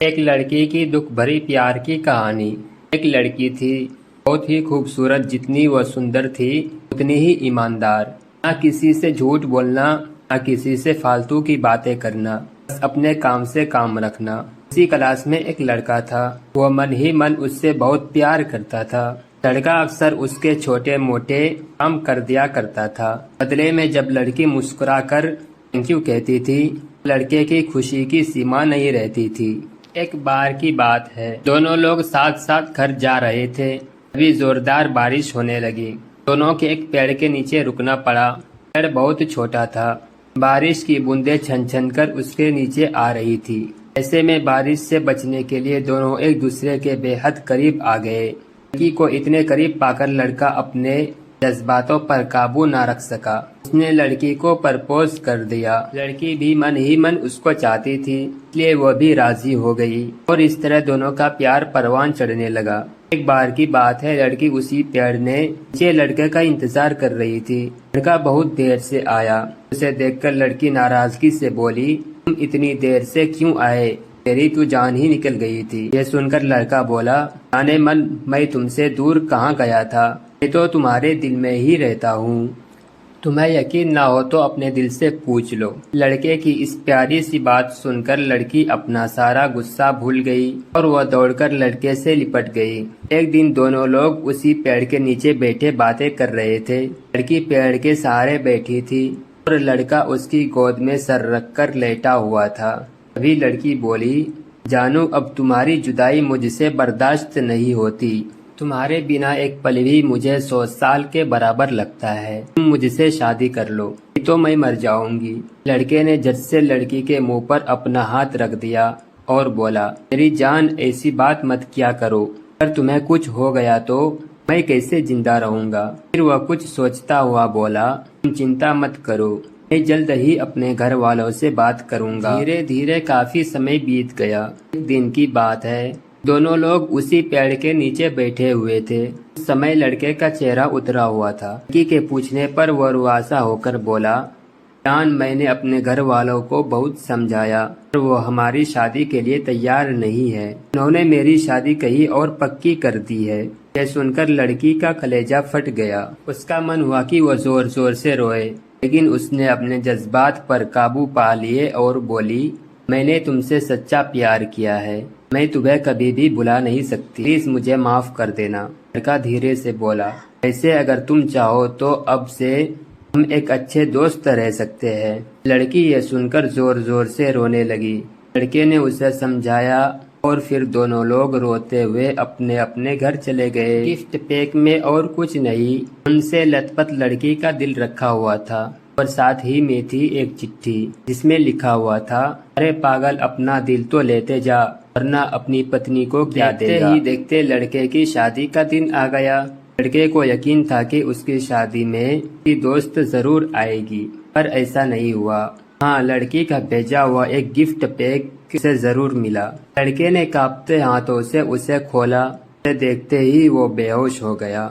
एक लड़की की दुख भरी प्यार की कहानी। एक लड़की थी, बहुत ही खूबसूरत। जितनी वह सुंदर थी उतनी ही ईमानदार। ना किसी से झूठ बोलना, ना किसी से फालतू की बातें करना, बस अपने काम से काम रखना। उसी क्लास में एक लड़का था। वह मन ही मन उससे बहुत प्यार करता था। लड़का अक्सर उसके छोटे मोटे काम कर दिया करता था। बदले में जब लड़की मुस्कुराकर थैंक यू कहती थी, लड़के की खुशी की सीमा नहीं रहती थी। एक बार की बात है, दोनों लोग साथ साथ घर जा रहे थे। अभी जोरदार बारिश होने लगी। दोनों के एक पेड़ के नीचे रुकना पड़ा। पेड़ बहुत छोटा था। बारिश की बूंदें छन छन कर उसके नीचे आ रही थी। ऐसे में बारिश से बचने के लिए दोनों एक दूसरे के बेहद करीब आ गए। लड़की को इतने करीब पाकर लड़का अपने जज्बातों पर काबू ना रख सका। उसने लड़की को प्रपोज कर दिया। लड़की भी मन ही मन उसको चाहती थी, इसलिए वह भी राजी हो गई और इस तरह दोनों का प्यार परवान चढ़ने लगा। एक बार की बात है, लड़की उसी पेड़ ने नीचे लड़के का इंतजार कर रही थी। लड़का बहुत देर से आया। उसे देखकर लड़की नाराजगी से बोली, तुम इतनी देर से क्यों आए? तेरी तो जान ही निकल गई थी। यह सुनकर लड़का बोला, जाने मन मैं तुमसे दूर कहाँ गया था, मैं तो तुम्हारे दिल में ही रहता हूँ। तुम्हें यकीन ना हो तो अपने दिल से पूछ लो। लड़के की इस प्यारी सी बात सुनकर लड़की अपना सारा गुस्सा भूल गई और वह दौड़कर लड़के से लिपट गई। एक दिन दोनों लोग उसी पेड़ के नीचे बैठे बातें कर रहे थे। लड़की पेड़ के सहारे बैठी थी और लड़का उसकी गोद में सर रखकर लेटा हुआ था। तभी लड़की बोली, जानू अब तुम्हारी जुदाई मुझसे बर्दाश्त नहीं होती। तुम्हारे बिना एक पल भी मुझे 100 साल के बराबर लगता है। तुम मुझसे शादी कर लो, नहीं तो मैं मर जाऊंगी। लड़के ने झट से लड़की के मुंह पर अपना हाथ रख दिया और बोला, मेरी जान ऐसी बात मत किया करो। अगर तुम्हें कुछ हो गया तो मैं कैसे जिंदा रहूंगा? फिर वह कुछ सोचता हुआ बोला, तुम चिंता मत करो, मैं जल्द ही अपने घर वालों से बात करूंगा। धीरे धीरे काफी समय बीत गया। एक दिन की बात है, दोनों लोग उसी पेड़ के नीचे बैठे हुए थे। उस समय लड़के का चेहरा उतरा हुआ था। लड़की के पूछने पर वह रुआसा होकर बोला, जान मैंने अपने घर वालों को बहुत समझाया और वो हमारी शादी के लिए तैयार नहीं है। उन्होंने मेरी शादी कहीं और पक्की कर दी है। यह सुनकर लड़की का कलेजा फट गया। उसका मन हुआ कि वह जोर जोर से रोए, लेकिन उसने अपने जज्बात पर काबू पा लिए और बोली, मैंने तुमसे सच्चा प्यार किया है, मैं तुम्हें कभी भी भुला नहीं सकती, प्लीज मुझे माफ कर देना। लड़का धीरे से बोला, ऐसे अगर तुम चाहो तो अब से हम एक अच्छे दोस्त रह सकते हैं। लड़की ये सुनकर जोर जोर से रोने लगी। लड़के ने उसे समझाया और फिर दोनों लोग रोते हुए अपने अपने घर चले गए। गिफ्ट पैक में और कुछ नहीं, उनसे लथपथ लड़की का दिल रखा हुआ था और साथ ही में थी एक चिट्ठी जिसमें लिखा हुआ था, अरे पागल अपना दिल तो लेते जा, वरना अपनी पत्नी को क्या देगा। देखते ही देखते लड़के की शादी का दिन आ गया। लड़के को यकीन था कि उसकी शादी में उसकी दोस्त जरूर आएगी, पर ऐसा नहीं हुआ। हाँ, लड़की का भेजा हुआ एक गिफ्ट पैक से जरूर मिला। लड़के ने कांपते हाथों से उसे खोला। उसे देखते ही वो बेहोश हो गया।